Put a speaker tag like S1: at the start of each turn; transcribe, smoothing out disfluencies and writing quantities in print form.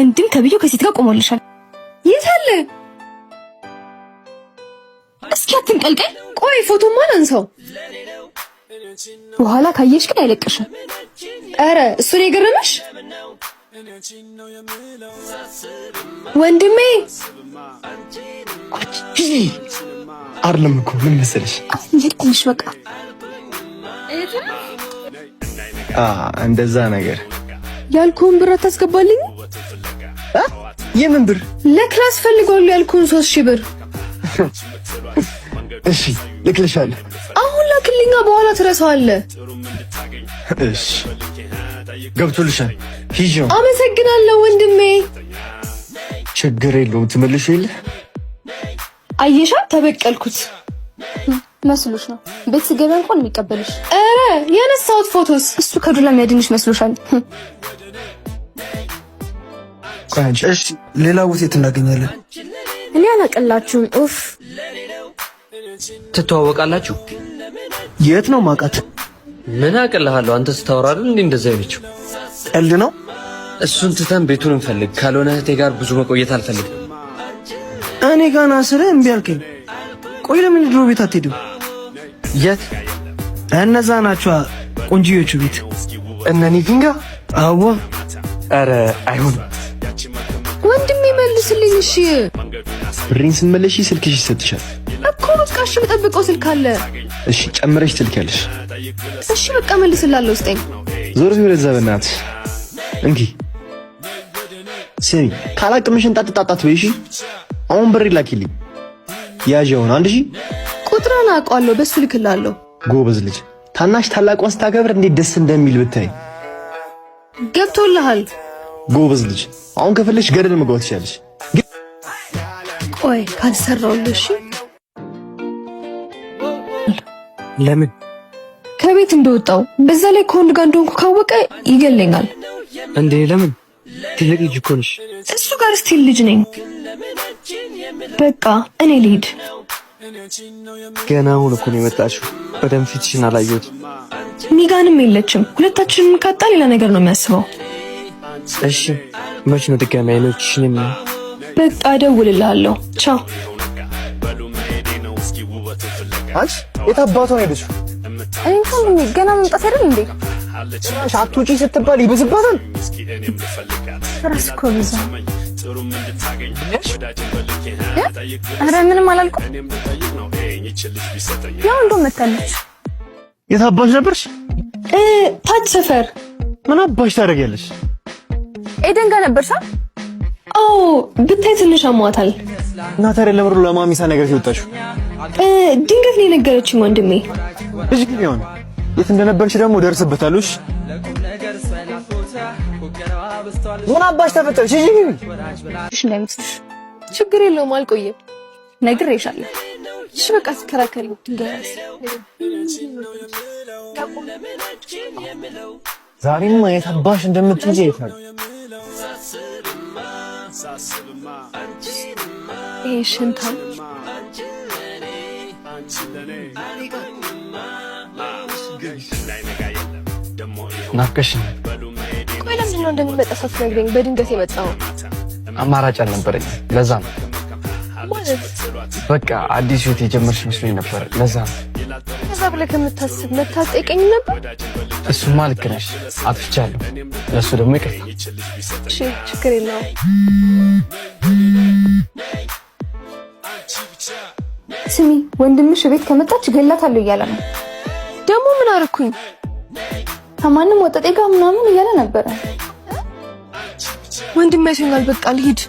S1: ወንድም ተብዬው ከሴት ጋር ቆሞልሻል።
S2: የት አለ?
S1: እስኪ አትንቀልቀል።
S2: ቆይ ፎቶማ አንሳው።
S1: በኋላ ካየሽ ግን አይለቅሽም።
S2: አረ እሱን የገረመሽ ወንድሜ
S3: አይደለም እኮ ምን መሰለሽ
S1: ይልቅሽ በቃ
S3: እንደዛ ነገር
S2: ያልኩህን ብር አታስገባልኝ?
S3: የምን ብር?
S2: ለክላስ ፈልገዋለሁ ያልኩህን 3000 ብር።
S3: እሺ ልክልሻለሁ።
S2: አሁን ላክልኛ፣ በኋላ ትረሳዋለህ።
S3: እሺ ገብቶልሻል። ሂጂው።
S2: አመሰግናለሁ ወንድሜ።
S3: ችግር የለውም ትመልሺ የለ።
S2: አየሻ ተበቀልኩት
S1: መስሎሽ ነው ቤት ስገባ እንኳን የሚቀበልሽ።
S2: ኧረ ያነሳሁት ፎቶስ
S1: እሱ ከዱላ የሚያድንሽ መስሎሻል?
S4: ቆንጆ። እሺ ሌላ ቦታ የት እናገኛለን?
S1: እኔ አላቀላችሁም። ኡፍ
S5: ትተዋወቃላችሁ?
S4: የት ነው ማውቃት?
S5: ምን አቀልሃለሁ? አንተ ስታወራ አይደል እንዴ እንደዛ ያለችው?
S4: ቀልድ ነው።
S5: እሱን ትተን ቤቱን እንፈልግ። ካልሆነ እህቴ ጋር ብዙ መቆየት አልፈልግም።
S4: እኔ ጋር ና ስለ እምቢ አልከኝ። ቆይ ለምን ድሮ ቤት አትሄድም?
S5: የት?
S4: እነዛ ናቸው ቆንጂዮቹ ቤት።
S5: እነኒ ፊንጋ?
S4: አዎ።
S5: አረ አይሆንም።
S2: ወንድሜ መልስልኝ። እሺ
S3: ብሬን ስመለሺ ስልክሽ ይሰጥሻል
S2: እኮ። በቃ እሺ የምጠብቀው ስልክ አለ።
S3: እሺ ጨምረሽ ትልኪያለሽ።
S2: እሺ በቃ መልስላለሁ። ስጠኝ።
S3: ዞር ወደዛ በእናትሽ። እንኪ ስሚ፣ ካላቅምሽን ጣጣጣጣት በይሽ። አሁን ብር ላኪልኝ። ያዣውን 1000
S2: ቁጥራን አውቀዋለሁ፣ በሱ ልክላለሁ።
S3: ጎበዝ ልጅ። ታናሽ ታላቋን ስታከብር እንዴት ደስ እንደሚል ብታይ።
S2: ገብቶልሃል?
S3: ጎበዝ ልጅ። አሁን ከፈለሽ ገደል መግባት ትችላለሽ።
S2: ቆይ ካልሰራውልሽ
S4: ለምን?
S2: ከቤት እንደወጣው በዛ ላይ ከወንድ ጋር እንደሆንኩ ካወቀ ይገለኛል።
S4: እንዴ ለምን? ትልቅ ልጅ እኮ ነሽ።
S2: እሱ ጋር ስቲል ልጅ ነኝ። በቃ እኔ ልሂድ።
S4: ገና አሁን እኮ ነው የመጣችው። በደንብ ፊትሽን አላየሁት።
S2: ሚጋንም የለችም። ሁለታችንም ካጣ ሌላ ነገር ነው የሚያስበው።
S4: እሺ መች ነው ድጋሚ አይኖችሽን የሚያ?
S2: በቃ እደውልልሃለሁ። ቻው።
S3: አንቺ የት አባቷ ነው የሄደችው?
S1: እኔ እንኳን ገና መምጣት አይደል እንዴ?
S3: አትውጪ ስትባል ይብስባታል።
S1: ራስ እኮ ብዛ። ኧረ ምንም አላልኩም። ያው እንደው መታለች።
S3: የት አባሽ ነበርሽ?
S2: ታች ሰፈር።
S3: ምን አባሽ ታደርጊያለሽ?
S1: ኤደን ጋር ነበርሻ?
S2: አዎ ብታይ ትንሽ አሟታል።
S3: እና ታዲያ ለምሩ ለማሚሳ ነገር ሲወጣሽው?
S2: ድንገት ነው የነገረችኝ ወንድሜ።
S3: ልጅ ግን ይሆን የት እንደነበርሽ ደግሞ ደርስበታለሽ። ምን አባሽ ተፈጠርሽ? እሺ
S1: እሺ እንዳይመስልሽ።
S2: ችግር የለውም አልቆየም።
S1: ነግሬሻለሁ።
S2: እሺ በቃ ተከራከሪ። ድንገት
S3: ዛሬማ የት አባሽ እንደምትይጂ ይፈል
S2: ይሄ ሽንታም
S4: ናፍቀሽኝ።
S2: ቆይ ለምንድን ነው እንደሚመጣ ሳትነግረኝ በድንገት የመጣው?
S4: አማራጭ አልነበረኝ። ለዛ ነው
S2: ማለት
S4: በቃ አዲስ ህይወት የጀመርሽ መስሎኝ ነበር። ለዛ ነው።
S2: ከዛ ብለህ ከምታስብ መታጠቀኝ ነበር።
S4: እሱማ ልክ ነሽ፣ አጥፍቻለሁ። ለሱ ደግሞ ይቅርታ።
S2: እሺ ችግር የለውም።
S1: ስሚ ወንድምሽ ቤት ከመጣች ገላታለሁ እያለ ነው።
S2: ደግሞ ምን አደረኩኝ?
S1: ከማንም ወጠጤ ጋር ምናምን እያለ ነበረ።
S2: ወንድሜ ያሰኛል። በቃ ልሂድ።